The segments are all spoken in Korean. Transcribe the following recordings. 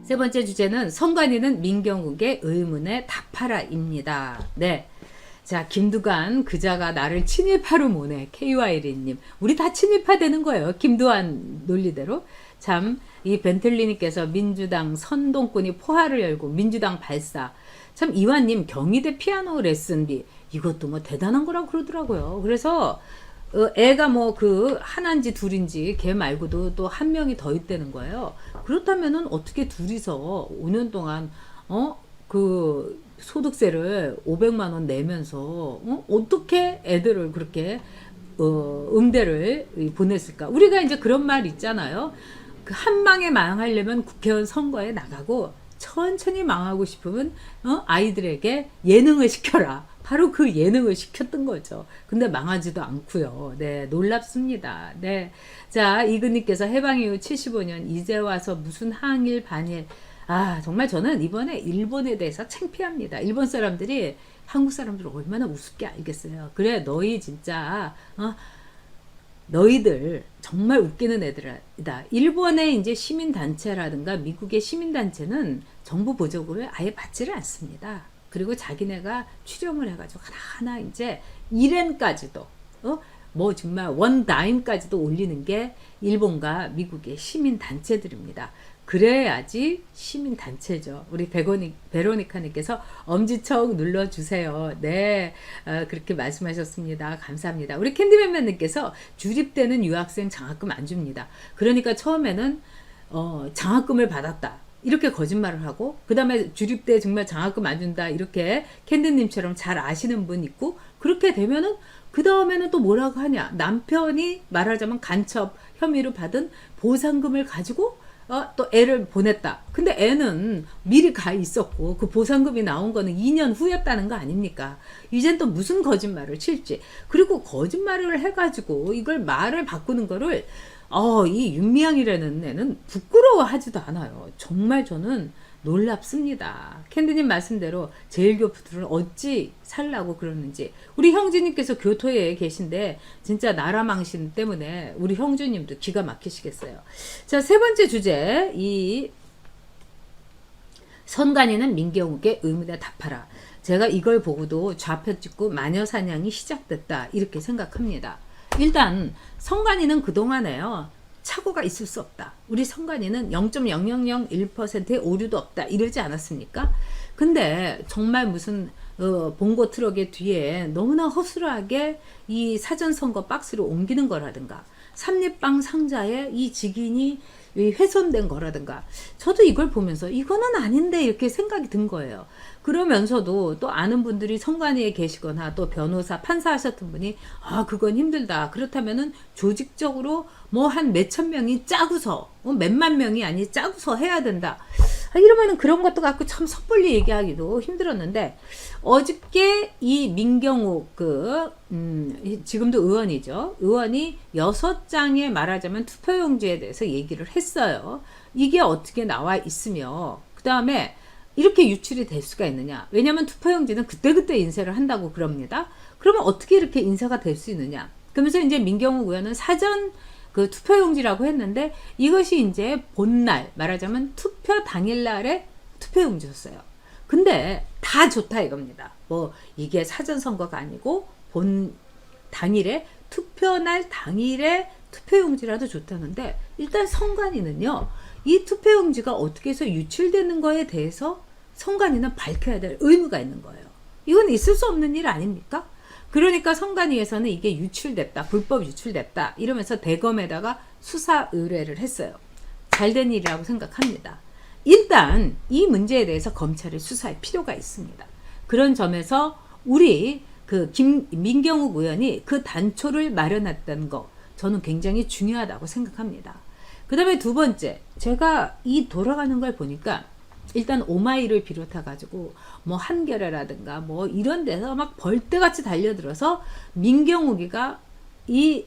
세 번째 주제는 선관위는 민경욱의 의문에 답하라입니다. 네. 자, 김두관 그자가 나를 친일파로 모네. KYL님. 우리 다 친일파 되는 거예요. 김두한 논리대로. 참, 이 벤틀리님께서 민주당 선동꾼이 포화를 열고 민주당 발사. 참, 이완님 경희대 피아노 레슨비. 이것도 뭐 대단한 거라고 그러더라고요. 그래서 애가 뭐 그 하나인지 둘인지 걔 말고도 또 한 명이 더 있다는 거예요. 그렇다면은 어떻게 둘이서 5년 동안 그 소득세를 500만 원 내면서 어떻게 애들을 그렇게 음대를 보냈을까? 우리가 이제 그런 말 있잖아요. 그 한 방에 망하려면 국회의원 선거에 나가고 천천히 망하고 싶으면 아이들에게 예능을 시켜라. 바로 그 예능을 시켰던 거죠. 근데 망하지도 않고요. 네, 놀랍습니다. 네, 자, 이근님께서 해방 이후 75년 이제 와서 무슨 항일 반일. 아, 정말 저는 이번에 일본에 대해서 창피합니다. 일본 사람들이 한국 사람들을 얼마나 우습게 알겠어요. 그래, 너희 진짜 너희들 정말 웃기는 애들이다. 일본의 이제 시민단체라든가 미국의 시민단체는 정부 보조금을 아예 받지를 않습니다. 그리고 자기네가 출연을 해가지고 하나하나 이제 1엔까지도 뭐 정말 원다임까지도 올리는 게 일본과 미국의 시민단체들입니다. 그래야지 시민단체죠. 우리 베로니카님께서 엄지척 눌러주세요. 네, 그렇게 말씀하셨습니다. 감사합니다. 우리 캔디맨맨님께서 주립되는 유학생 장학금 안 줍니다. 그러니까 처음에는 장학금을 받았다. 이렇게 거짓말을 하고 그 다음에 주립대 정말 장학금 안 준다 이렇게 캔디님처럼 잘 아시는 분 있고 그렇게 되면은 그 다음에는 또 뭐라고 하냐 남편이 말하자면 간첩 혐의로 받은 보상금을 가지고 또 애를 보냈다. 근데 애는 미리 가 있었고 그 보상금이 나온 거는 2년 후였다는 거 아닙니까? 이젠 또 무슨 거짓말을 칠지. 그리고 거짓말을 해가지고 이걸 말을 바꾸는 거를 이 윤미향이라는 애는 부끄러워하지도 않아요. 정말 저는 놀랍습니다. 캔디님 말씀대로 제일교포들은 어찌 살라고 그러는지. 우리 형주님께서 교토에 계신데 진짜 나라 망신 때문에 우리 형주님도 기가 막히시겠어요. 자, 세 번째 주제. 이 선관위는 민경욱의 의문에 답하라. 제가 이걸 보고도 좌표 찍고 마녀사냥이 시작됐다 이렇게 생각합니다. 일단 선관위는 그동안에요. 착오가 있을 수 없다. 우리 선관위는 0.0001%의 오류도 없다. 이러지 않았습니까? 근데 정말 무슨 봉고 트럭의 뒤에 너무나 허술하게 이 사전선거 박스를 옮기는 거라든가 삼립방 상자에 이 직인이 훼손된 거라든가 저도 이걸 보면서 이거는 아닌데 이렇게 생각이 든 거예요. 그러면서도 또 아는 분들이 선관위에 계시거나 또 변호사, 판사 하셨던 분이 그건 힘들다. 그렇다면은 조직적으로 뭐 한 몇천 명이 짜고서 몇만 명이 아니 짜고서 해야 된다. 이러면은 그런 것도 갖고 참 섣불리 얘기하기도 힘들었는데 어저께 이 민경욱 지금도 의원이죠. 의원이 6장에 말하자면 투표용지에 대해서 얘기를 했어요. 이게 어떻게 나와 있으며 그 다음에 이렇게 유출이 될 수가 있느냐. 왜냐하면 투표용지는 그때그때 인쇄를 한다고 그럽니다. 그러면 어떻게 이렇게 인쇄가 될 수 있느냐. 그러면서 이제 민경욱 의원은 사전 그 투표용지라고 했는데 이것이 이제 본날 말하자면 투표 당일날에 투표용지였어요. 근데 다 좋다 이겁니다. 뭐 이게 사전선거가 아니고 본 당일에 투표날 당일에 투표용지라도 좋다는데 일단 선관위는요. 이 투표용지가 어떻게 해서 유출되는 거에 대해서 선관위는 밝혀야 될 의무가 있는 거예요. 이건 있을 수 없는 일 아닙니까? 그러니까 선관위에서는 이게 유출됐다. 불법 유출됐다. 이러면서 대검에다가 수사 의뢰를 했어요. 잘된 일이라고 생각합니다. 일단 이 문제에 대해서 검찰이 수사할 필요가 있습니다. 그런 점에서 우리 민경욱 의원이 그 단초를 마련했다는 거 저는 굉장히 중요하다고 생각합니다. 그 다음에 두 번째, 제가 이 돌아가는 걸 보니까 일단 오마이를 비롯해가지고 뭐 한겨레라든가 뭐 이런 데서 막 벌떼같이 달려들어서 민경욱이가 이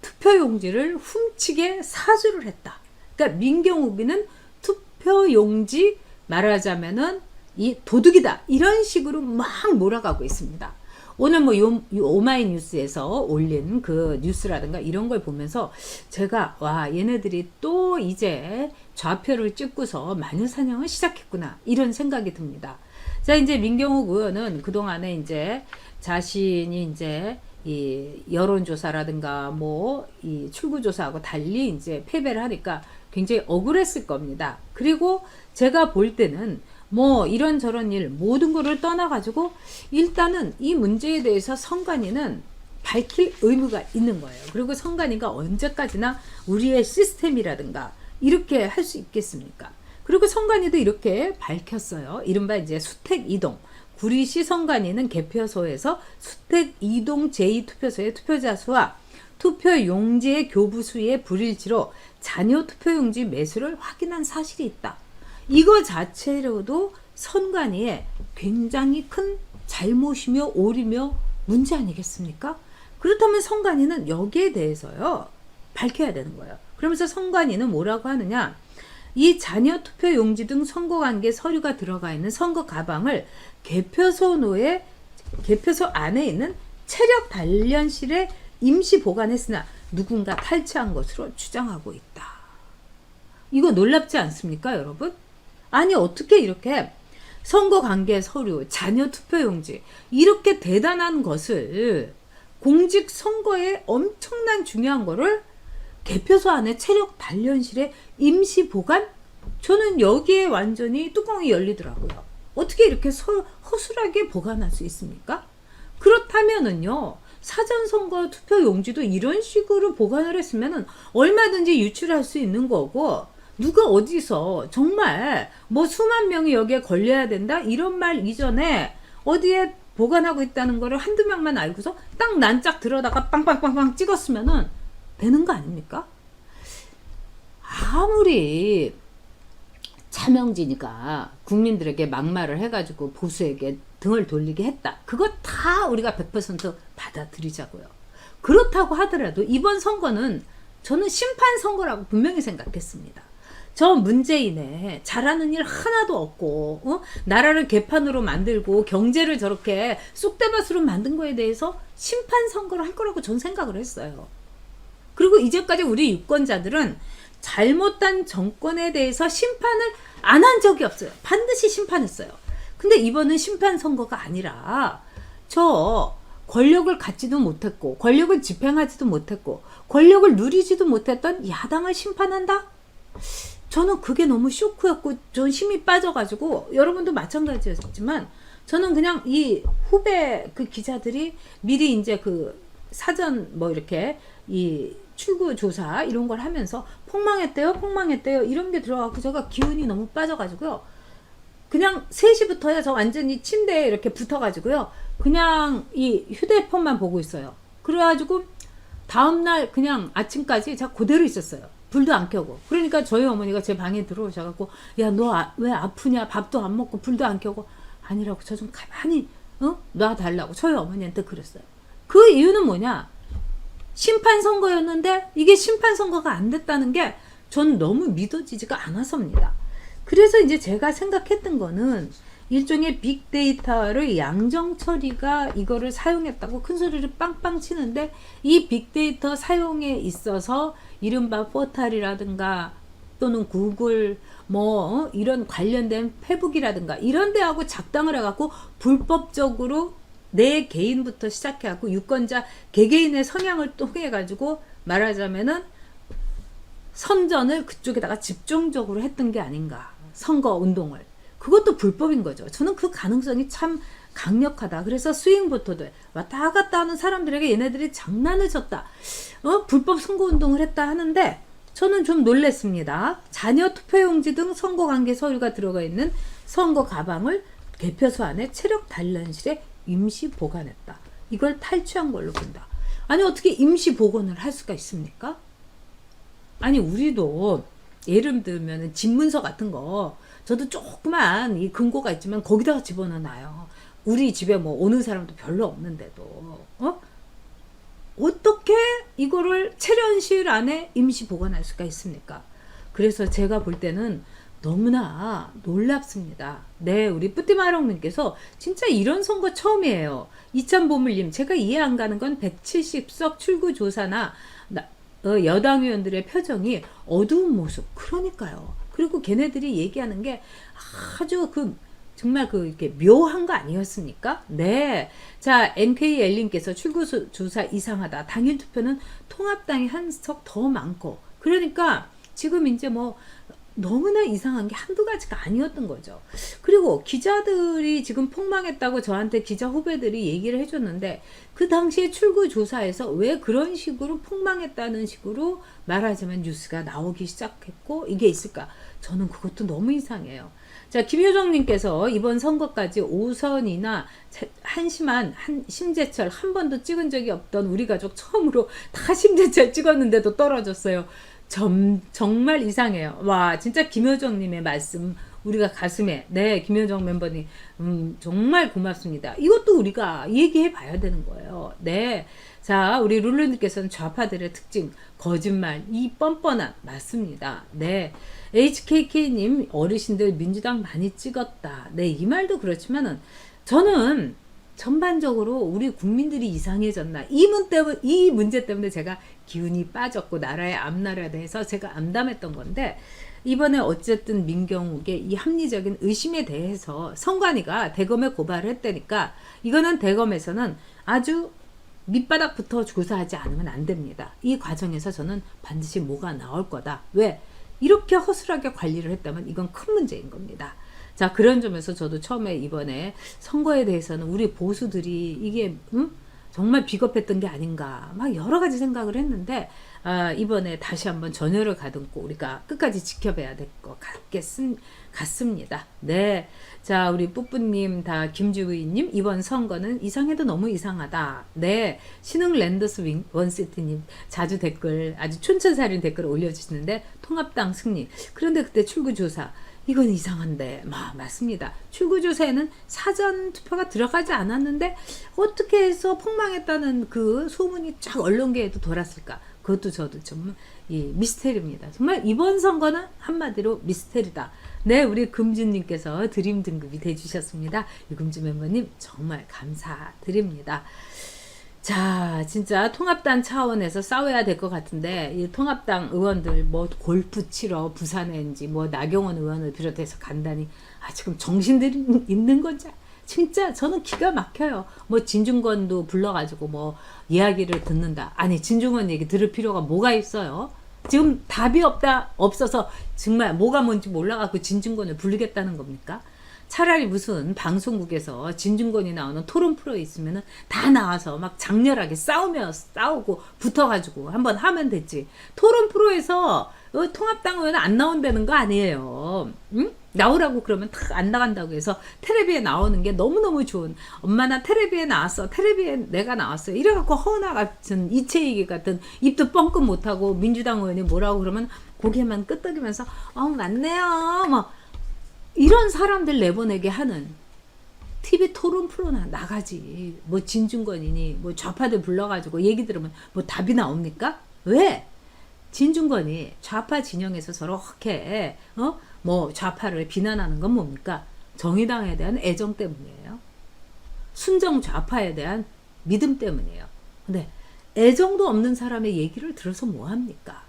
투표용지를 훔치게 사주를 했다. 그러니까 민경욱이는 투표용지 말하자면은 이 도둑이다. 이런 식으로 막 몰아가고 있습니다. 오늘 뭐 오마이뉴스에서 올린 그 뉴스라든가 이런 걸 보면서 제가 와 얘네들이 또 이제 좌표를 찍고서 마녀사냥을 시작했구나 이런 생각이 듭니다. 자 이제 민경욱 의원은 그동안에 이제 자신이 이제 이 여론조사라든가 뭐 이 출구조사하고 달리 이제 패배를 하니까 굉장히 억울했을 겁니다. 그리고 제가 볼 때는 뭐 이런저런 일 모든 거를 떠나가지고 일단은 이 문제에 대해서 선관위는 밝힐 의무가 있는 거예요. 그리고 선관위가 언제까지나 우리의 시스템이라든가 이렇게 할 수 있겠습니까? 그리고 선관위도 이렇게 밝혔어요. 이른바 이제 수택 이동. 구리시 선관위는 개표소에서 수택 이동 제2투표소의 투표자 수와 투표 용지의 교부 수의 불일치로 잔여 투표 용지 매수를 확인한 사실이 있다. 이거 자체로도 선관위에 굉장히 큰 잘못이며 오류며 문제 아니겠습니까? 그렇다면 선관위는 여기에 대해서요 밝혀야 되는 거예요. 그러면서 선관위는 뭐라고 하느냐, 이 잔여 투표 용지 등 선거관계 서류가 들어가 있는 선거 가방을 개표소 안에 있는 체력 단련실에 임시 보관했으나 누군가 탈취한 것으로 추정하고 있다. 이거 놀랍지 않습니까, 여러분? 아니 어떻게 이렇게 선거관계 서류, 잔여 투표용지 이렇게 대단한 것을 공직선거에 엄청난 중요한 거를 개표소 안에 체력 단련실에 임시 보관? 저는 여기에 완전히 뚜껑이 열리더라고요. 어떻게 이렇게 허술하게 보관할 수 있습니까? 그렇다면은요 사전선거 투표용지도 이런 식으로 보관을 했으면은 얼마든지 유출할 수 있는 거고, 누가 어디서 정말 뭐 수만 명이 여기에 걸려야 된다 이런 말 이전에 어디에 보관하고 있다는 거를 한두 명만 알고서 딱 난짝 들어다가 빵빵빵빵 찍었으면은 되는 거 아닙니까? 아무리 차명진이가 국민들에게 막말을 해가지고 보수에게 등을 돌리게 했다, 그거 다 우리가 100% 받아들이자고요. 그렇다고 하더라도 이번 선거는 저는 심판 선거라고 분명히 생각했습니다. 저 문재인의 잘하는 일 하나도 없고 나라를 개판으로 만들고 경제를 저렇게 쑥대밭으로 만든 거에 대해서 심판 선거를 할 거라고 전 생각을 했어요. 그리고 이제까지 우리 유권자들은 잘못한 정권에 대해서 심판을 안 한 적이 없어요. 반드시 심판했어요. 근데 이번은 심판 선거가 아니라 저 권력을 갖지도 못했고 권력을 집행하지도 못했고 권력을 누리지도 못했던 야당을 심판한다? 저는 그게 너무 쇼크였고 전 힘이 빠져가지고, 여러분도 마찬가지였지만 저는 그냥 이 후배 그 기자들이 미리 이제 그 사전 뭐 이렇게 이 출구 조사 이런 걸 하면서 폭망했대요 이런 게 들어가고 제가 기운이 너무 빠져가지고요, 그냥 3시부터야 저 완전히 침대에 이렇게 붙어가지고요 그냥 이 휴대폰만 보고 있어요. 그래가지고 다음날 그냥 아침까지 제가 그대로 있었어요. 불도 안 켜고. 그러니까 저희 어머니가 제 방에 들어오셔갖고 야 너 왜 아프냐, 밥도 안 먹고 불도 안 켜고. 아니라고, 저 좀 가만히 놔달라고 저희 어머니한테 그랬어요. 그 이유는 뭐냐, 심판 선거였는데 이게 심판 선거가 안 됐다는 게 전 너무 믿어지지가 않아서입니다. 그래서 이제 제가 생각했던 거는 일종의 빅데이터를 양정철이가 이거를 사용했다고 큰 소리를 빵빵 치는데, 이 빅데이터 사용에 있어서 이른바 포탈이라든가 또는 구글 뭐 이런 관련된 페북이라든가 이런 데하고 작당을 해갖고 불법적으로 내 개인부터 시작해갖고 유권자 개개인의 성향을 통해가지고 말하자면은 선전을 그쪽에다가 집중적으로 했던 게 아닌가, 선거 운동을. 그것도 불법인 거죠. 저는 그 가능성이 참 강력하다. 그래서 스윙보터들 왔다 갔다 하는 사람들에게 얘네들이 장난을 쳤다, 불법 선거운동을 했다 하는데 저는 좀 놀랬습니다. 잔여 투표용지 등 선거관계 서류가 들어가 있는 선거 가방을 개표소 안에 체력 단련실에 임시 보관했다. 이걸 탈취한 걸로 본다. 아니 어떻게 임시 보관을 할 수가 있습니까? 아니 우리도 예를 들면 집문서 같은 거 저도 조그만 이 금고가 있지만 거기다가 집어넣어놔요. 우리 집에 뭐 오는 사람도 별로 없는데도 어떻게 이거를 체련실 안에 임시 보관할 수가 있습니까? 그래서 제가 볼 때는 너무나 놀랍습니다. 네, 우리 뿌띠마롱님께서 진짜 이런 선거 처음이에요. 이참보물님, 제가 이해 안 가는 건 170석 출구조사나 여당 의원들의 표정이 어두운 모습. 그러니까요. 그리고 걔네들이 얘기하는 게 아주 정말 이렇게 묘한 거 아니었습니까? 네. 자, NKL님께서 출구조사 이상하다. 당일 투표는 통합당이 한 석 더 많고. 그러니까 지금 이제 너무나 이상한 게 한두 가지가 아니었던 거죠. 그리고 기자들이 지금 폭망했다고 저한테 기자 후배들이 얘기를 해줬는데 그 당시에 출구조사에서 왜 그런 식으로 폭망했다는 식으로 말하자면 뉴스가 나오기 시작했고 이게 있을까? 저는 그것도 너무 이상해요. 자, 김효정님께서 이번 선거까지 5선이나 한심한 심재철 한 번도 찍은 적이 없던 우리 가족 처음으로 다 심재철 찍었는데도 떨어졌어요. 정말 이상해요. 와, 진짜 김효정님의 말씀 우리가 가슴에, 네, 김효정 멤버님 정말 고맙습니다. 이것도 우리가 얘기해 봐야 되는 거예요. 네. 자, 우리 룰루님께서는 좌파들의 특징 거짓말, 이 뻔뻔한 맞습니다. 네. HKK님 어르신들 민주당 많이 찍었다. 네, 이 말도 그렇지만은 저는 전반적으로 우리 국민들이 이상해졌나 이 문제 때문에 제가 기운이 빠졌고 나라의 앞나라에 대해서 제가 암담했던 건데 이번에 어쨌든 민경욱의 이 합리적인 의심에 대해서 선관위가 대검에 고발을 했다니까 이거는 대검에서는 아주 밑바닥부터 조사하지 않으면 안 됩니다. 이 과정에서 저는 반드시 뭐가 나올 거다. 왜? 이렇게 허술하게 관리를 했다면 이건 큰 문제인 겁니다. 자, 그런 점에서 저도 처음에 이번에 선거에 대해서는 우리 보수들이 이게 정말 비겁했던 게 아닌가 막 여러 가지 생각을 했는데 이번에 다시 한번 전열을 가듬고 우리가 끝까지 지켜봐야 될 것 같습니다. 네. 자, 우리 뿌뿌님 다 김주희님 이번 선거는 이상해도 너무 이상하다. 네. 신흥 랜더스 원시티님 자주 댓글 아주 촌철살인 댓글 올려주시는데 통합당 승리. 그런데 그때 출구조사 이건 이상한데 맞습니다. 출구조사에는 사전 투표가 들어가지 않았는데 어떻게 해서 폭망했다는 그 소문이 쫙 언론계에도 돌았을까? 그것도 저도 정말 미스테리입니다. 정말 이번 선거는 한마디로 미스테리다. 네, 우리 금주님께서 드림 등급이 돼주셨습니다. 유금주 멤버님 정말 감사드립니다. 자, 진짜 통합당 차원에서 싸워야 될 것 같은데 이 통합당 의원들 골프 치러 부산에인지 나경원 의원을 비롯해서 간다니 지금 정신들이 있는 건지 진짜 저는 기가 막혀요. 진중권도 불러가지고 이야기를 듣는다. 아니 진중권 얘기 들을 필요가 뭐가 있어요? 지금 답이 없어서 정말 뭐가 뭔지 몰라갖고 진중권을 부르겠다는 겁니까? 차라리 무슨 방송국에서 진중권이 나오는 토론 프로에 있으면은 다 나와서 막 장렬하게 싸우고 붙어가지고 한번 하면 됐지. 토론 프로에서 통합당 의원 안 나온다는 거 아니에요. 응? 나오라고 그러면 다 안 나간다고 해서 텔레비에 나오는 게 너무너무 좋은 엄마 나 텔레비에 나왔어. 텔레비에 내가 나왔어요. 이래갖고 허나 같은 이채이기 같은 입도 뻥끗 못하고 민주당 의원이 뭐라고 그러면 고개만 끄덕이면서 맞네요. 이런 사람들 내보내게 하는 TV 토론 프로나 나가지. 진중권이니 좌파들 불러가지고 얘기 들으면 답이 나옵니까? 왜? 진중권이 좌파 진영에서 저렇게 좌파를 비난하는 건 뭡니까? 정의당에 대한 애정 때문이에요. 순정 좌파에 대한 믿음 때문이에요. 근데 애정도 없는 사람의 얘기를 들어서 뭐합니까?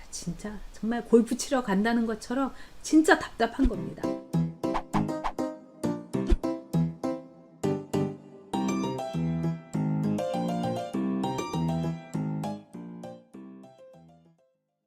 진짜 정말 골프 치러 간다는 것처럼 진짜 답답한 겁니다.